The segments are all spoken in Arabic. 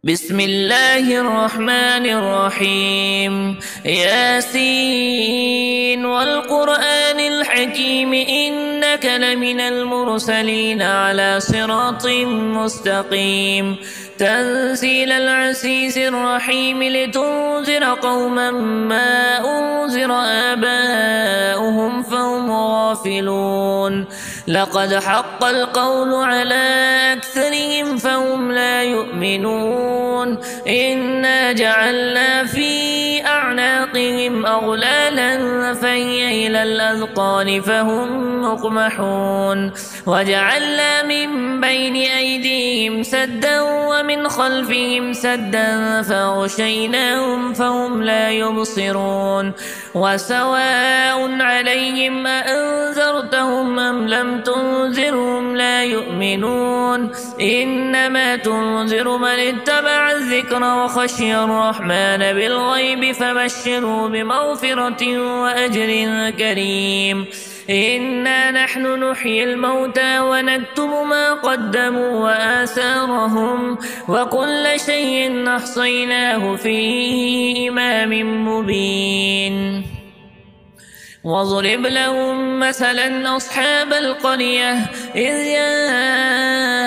بسم الله الرحمن الرحيم. ياسين والقرآن الحكيم إنك لمن المرسلين على صراط مستقيم. تنزيل العزيز الرحيم لتنذر قوما ما أنذر آباؤهم فهم غافلون. لقد حق القول على أكثرهم فهم لا يؤمنون. إنا جعلنا في أعناقهم أغلالا فهي إلى الأذقان فهم مقمحون. وجعلنا من بين أيديهم سدا ومن خلفهم سدا فغشيناهم فهم لا يبصرون. وسواء عليهم أأنذرتهم أم لم تنذرهم لا يؤمنون. إنما تنذر من اتبع الذكر وخشي الرحمن بالغيب فبشره بمغفرة وأجر كريم. إنا نحن نحيي الموتى ونكتب ما قدموا وآثارهم وكل شيء أحصيناه في إمام مبين. واضرب لهم مثلا أصحاب القرية إذ جاءها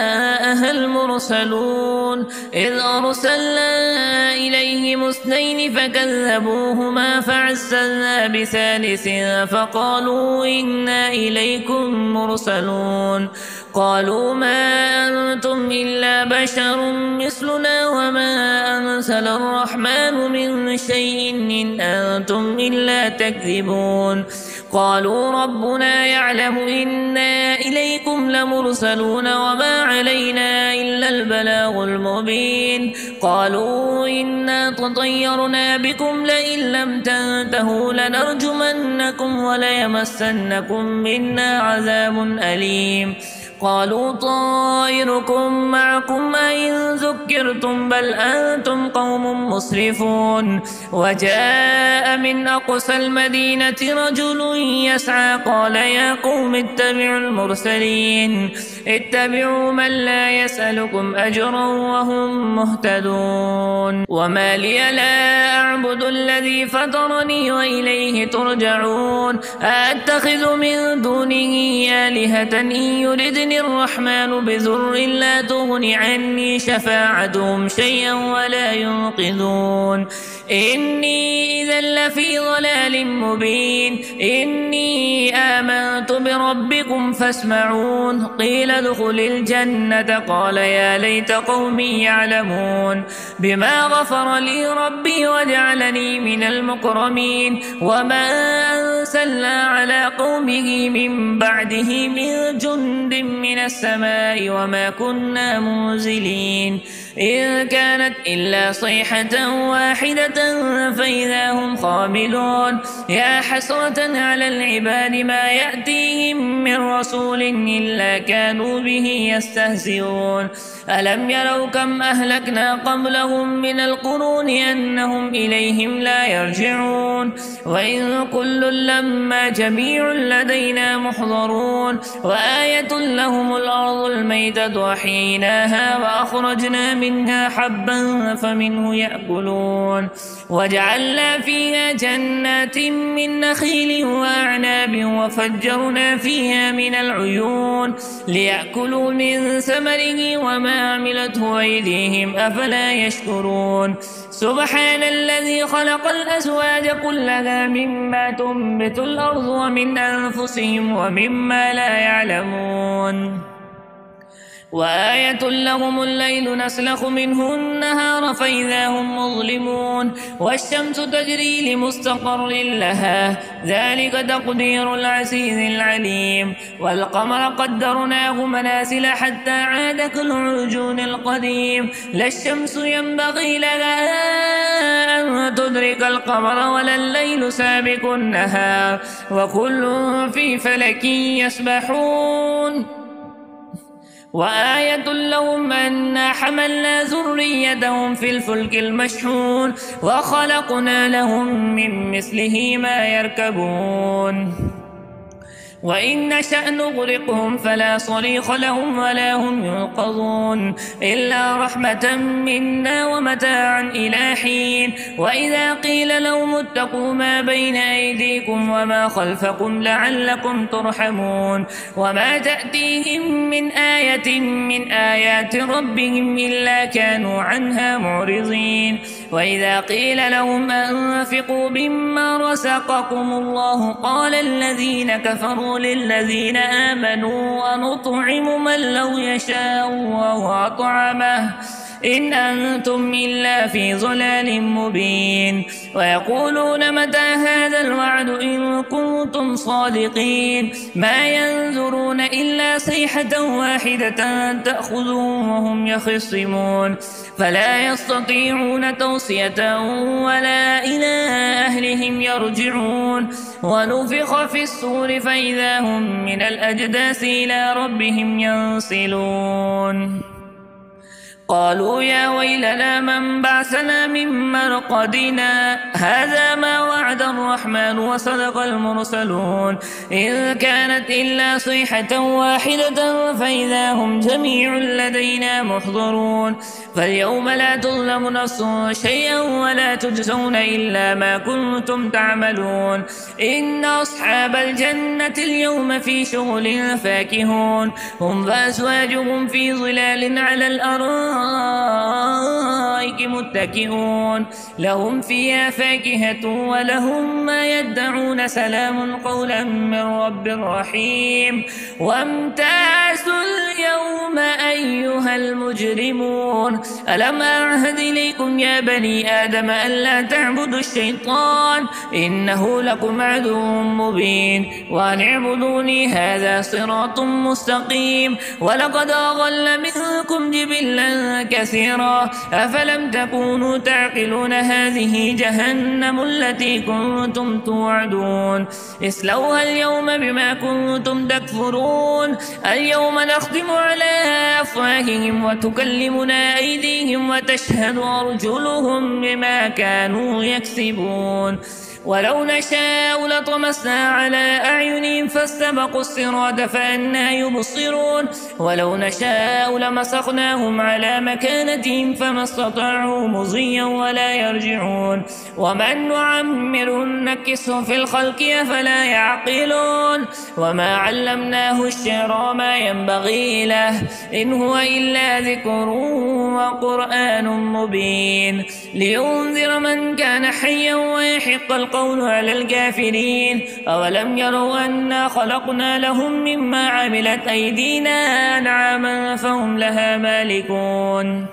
المرسلون إذ أرسلنا إليهم اثنين فكذبوهما فعززنا بثالث فقالوا إنا إليكم مرسلون. قالوا ما أنتم إلا بشر مثلنا وما أنزل الرحمن من شيء إن أنتم إلا تكذبون. قالوا ربنا يعلم إنا إليكم لمرسلون وما علينا إلا البلاغ المبين. قالوا إنا تطيرنا بكم لئن لم تنتهوا لنرجمنكم وليمسنكم منا عذاب أليم. قالوا طائركم معكم أئن ذكرتم بل أنتم قوم مسرفون. وجاء من أقصى المدينة رجل يسعى قال يا قوم اتبعوا المرسلين اتبعوا من لا يسألكم أجرا وهم مهتدون. وما لي لا أعبد الذي فطرني وإليه ترجعون. أتخذ من دونه آلهة إن يردني الرحمن بضر لا تغن عني شفاعتهم شيئا ولا ينقذون. إني إذا لفي ضلال مبين. إني آمنت بربكم فاسمعون. قيل ادخل الجنة قال يا ليت قومي يعلمون بما غفر لي ربي وجعلني من المكرمين. وما أرسلنا على قومه من بعده من جند من السماء وما كنا منزلين. إن كانت إلا صيحة واحدة فإذا هم خامدون. يا حسرة على العباد ما يأتيهم من رسول إلا كانوا به يستهزئون. ألم يروا كم أهلكنا قبلهم من القرون أنهم إليهم لا يرجعون. وإن كل لما جميع لدينا محضرون. وآية لهم الأرض الميتة وحييناها وأخرجنا منها حبا فمنه يأكلون. وجعلنا فيها جنات من نخيل وأعناب وفجرنا فيها من العيون ليأكلوا من ثمره وما عملته أيديهم أفلا يشكرون. سبحان الذي خلق الأزواج كلها مما تنبت الأرض ومن أنفسهم ومما لا يعلمون. وآية لهم الليل نسلخ منه النهار فإذا هم مظلمون. والشمس تجري لمستقر لها ذلك تقدير العزيز العليم. والقمر قدرناه منازل حتى عاد كالعرجون القديم. لا الشمس ينبغي لها أن تدرك القمر ولا الليل سابق النهار وكل في فلك يسبحون. وآية لهم أنا حملنا ذريتهم في الفلك المشحون وخلقنا لهم من مثله ما يركبون. وإن نشأ نغرقهم فلا صريخ لهم ولا هم ينقذون إلا رحمة منا ومتاعا إلى حين. وإذا قيل لهم اتقوا ما بين أيديكم وما خلفكم لعلكم ترحمون وما تأتيهم من آية من آيات ربهم إلا كانوا عنها معرضين. وإذا قيل لهم أنفقوا مما رزقكم الله قال الذين كفروا للذين آمنوا ونطعم من لو يشاء الله أطعمه إن أنتم إلا في ضلال مبين. ويقولون متى هذا الوعد إن كنتم صادقين ما ينظرون إلا صيحة واحدة تأخذهم وهم يخصمون فلا يستطيعون توصية ولا إلى أهلهم يرجعون. ونفخ في الصور فإذا هم من الأجداث إلى ربهم ينسلون. قالوا يا ويلنا من بعثنا من مرقدنا هذا ما وعد الرحمن وصدق المرسلون إن كانت إلا صيحة واحدة فإذا هم جميع لدينا محضرون. فاليوم لا تظلم نفس شيئا ولا تجزون إلا ما كنتم تعملون. إن أصحاب الجنة اليوم في شغل فاكهون هم وأزواجهم في ظلال على الأرائك متكئون لهم فيها فاكهة ولهم ما يدعون سلام قولا من رب رحيم. وامتازوا اليوم أيها المجرمون ألم أعهد إليكم يا بني آدم ألا تعبدوا الشيطان إنه لكم عدو مبين وأن اعبدوني هذا صراط مستقيم. ولقد أضل منكم جبلا كثيرا أفلم تكونوا تعقلون هذه جهنم التي كنتم توعدون اصلوها اليوم بما كنتم تكفرون. اليوم نختم على أفواههم وتكلمنا أيديهم وتشهد أرجلهم بما كانوا يكسبون. ولو نشاء لطمسنا على أعينهم فاستبقوا الصراط فأنى يبصرون ولو نشاء لمسخناهم على مكانتهم فما استطاعوا مضيا ولا يرجعون. ومن نعمره نكسه في الخلق أفلا يعقلون. وما علمناه الشعر ما ينبغي له إن هو إلا ذكر وقرآن مبين لينذر من كان حيا ويحق القول على الكافرين. أولم يروا أنا خلقنا لهم مما عملت أيدينا أنعاما فهم لها مالكون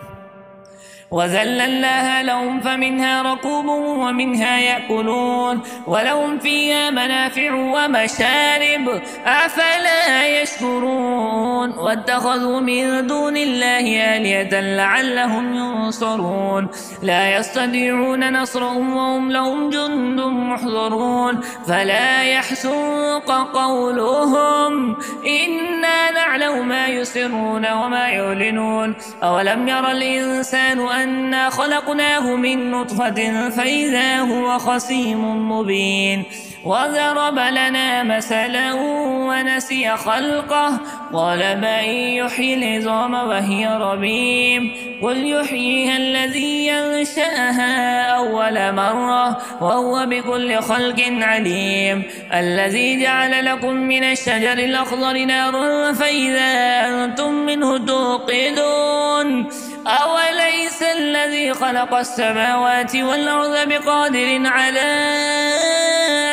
وذللناها لهم فمنها ركوبهم ومنها يأكلون ولهم فيها منافع ومشارب أفلا يشكرون. واتخذوا من دون الله آلهة لعلهم ينصرون لا يستطيعون نصرهم وهم لهم جند محضرون. فلا يحزنك قولهم إنا نعلم ما يسرون وما يعلنون. أولم ير الإنسان أنا خلقناه من نطفة فإذا هو خصيم مبين. وضرب لنا مثلا ونسي خلقه قال من يحيي العظام وهي رميم قل يحييها الذي ينشأها أول مرة وهو بكل خلق عليم. الذي جعل لكم من الشجر الأخضر نارا فإذا أنتم منه توقدون أوليس الذي خلق السماوات والأرض بقادر على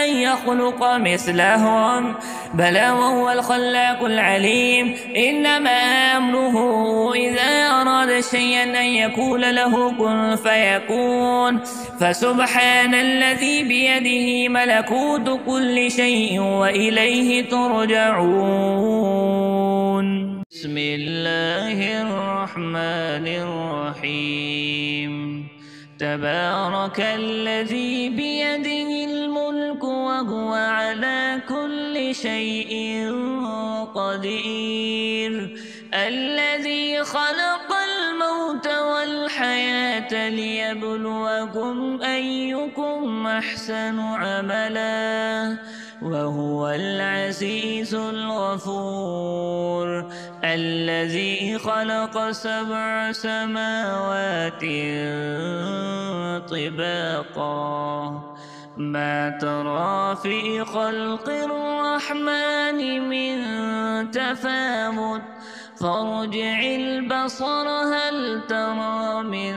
أن يخلق مثلهم بلى وهو الخلاق العليم. إنما أمره إذا أراد شيئا أن يقول له كن فيكون. فسبحان الذي بيده ملكوت كل شيء وإليه ترجعون. بسم الله الرحمن الرحيم. تبارك الذي بيده الملك وهو على كل شيء قدير. الذي خلق الموت والحياة ليبلوكم أيكم أحسن عملا وهو العزيز الغفور الذي خلق 7 سماوات طباقا ما ترى في خلق الرحمن من تفاوت فارجع البصر هل ترى من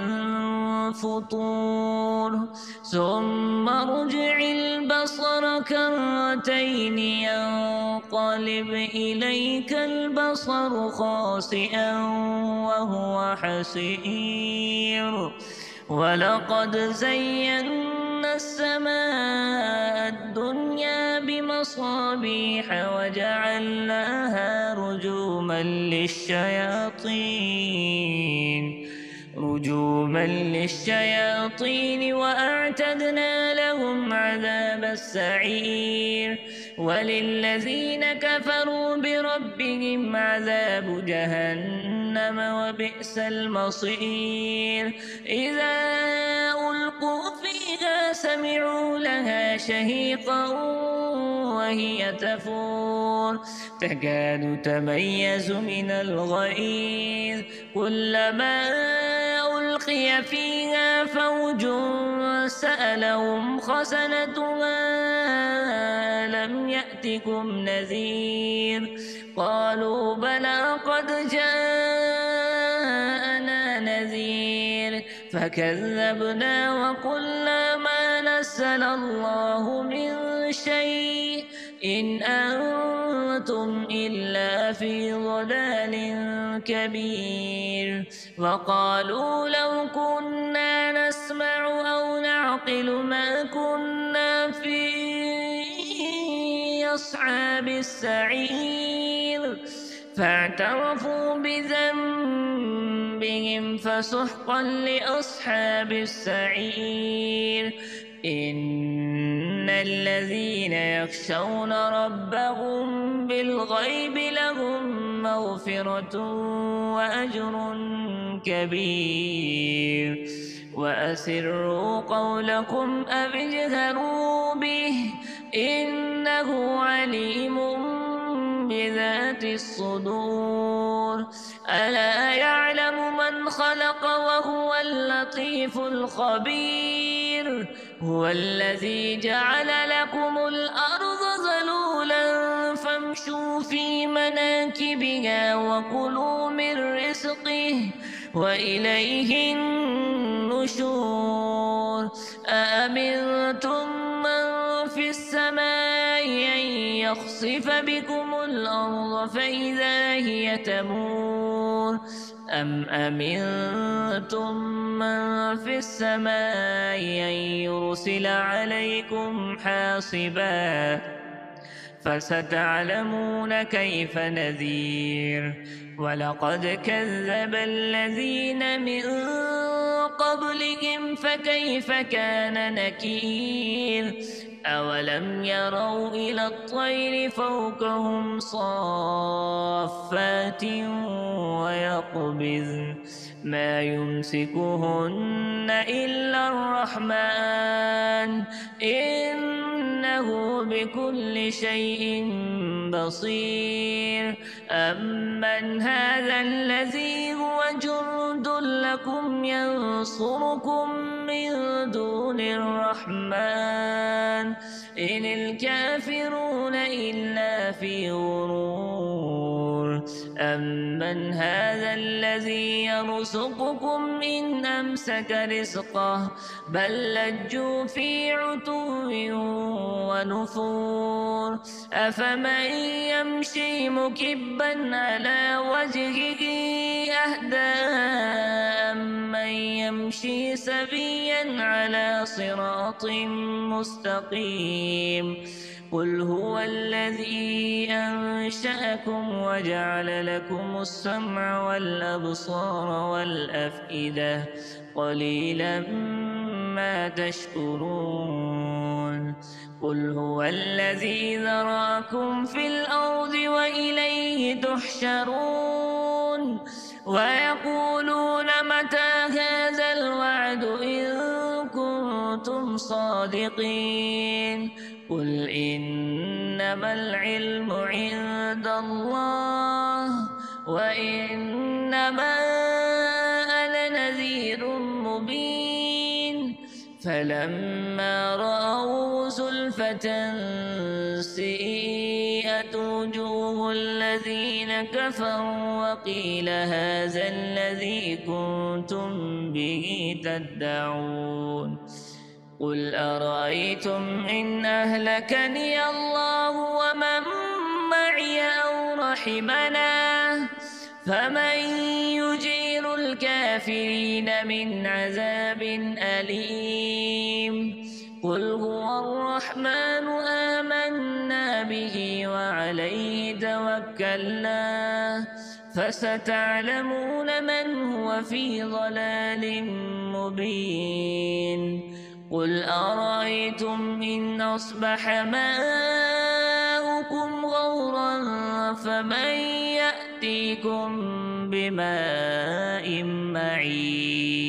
فطور ثم ارجع البصر كرتين ينقلب إليك البصر خاسئا وهو حسير ولقد زينا السماء الدنيا بمصابيح وجعلناها رجوما للشياطين وأعتدنا لهم عذاب السعير وللذين كفروا بربهم عذاب جهنم وبئس المصير إذا ألقوا فيها سمعوا لها شهيقا وهي تفور تكاد تميز من الغيظ كلما ألقي فيها فوج سألهم خزنتها ألم يأتكم نذير قالوا بلى قد جاءنا نذير فكذبنا وقلنا ما نزل الله من شيء إن أنتم إلا في ضلال كبير وقالوا لو كنا نسمع أو نعقل ما كنا في أصحاب السعير فاعترفوا بذنبهم فسحقا لأصحاب السعير إن الذين يخشون ربهم بالغيب لهم مغفرة وأجر كبير وأسروا قولكم أو اجهروا به إنه عليم بذات الصدور ألا يعلم من خلق وهو اللطيف الخبير هو الذي جعل لكم الأرض ذلولا فامشوا في مناكبها وكلوا من رزقه وإليه النشور أأمنتم من في السماء أن يخسف بكم الأرض فإذا هي تمور أم أمنتم من في السماء أن يرسل عليكم حاصبا فستعلمون كيف نذير ولقد كذب الذين من قبلهم فكيف كان نكير أولم يروا إلى الطير فوقهم صافات ويقبضن ما يمسكهن إلا الرحمن إنه بكل شيء بصير أمن هذا الذي هو جند لكم ينصركم من دون الرحمن إن الكافرون إلا في غرور أمن هذا الذي يرزقكم إن أمسك رزقه بل لجوا في عتو ونفور أفمن يمشي مكبا على وجهه أهدى أمن يمشي سويا على صراط مستقيم قل هو الذي أنشأكم وجعل لكم السمع والأبصار والأفئدة قليلا ما تشكرون قل هو الذي ذراكم في الأرض وإليه تحشرون ويقولون متى هذا الوعد إن كنتم صادقين قل إن إنما العلم عند الله وإنما أنا نذير مبين فلما رأوا زلفة سيئت وجوه الذين كفروا وقيل هذا الذي كنتم به تدعون قل أرأيتم إن أهلكني الله ومن معي أو رحمنا فمن يجير الكافرين من عذاب أليم قل هو الرحمن آمنا به وعليه توكلنا فستعلمون من هو في ضلال مبين قل أرأيتم إن أصبح ماؤكم غورا فمن يأتيكم بماء معين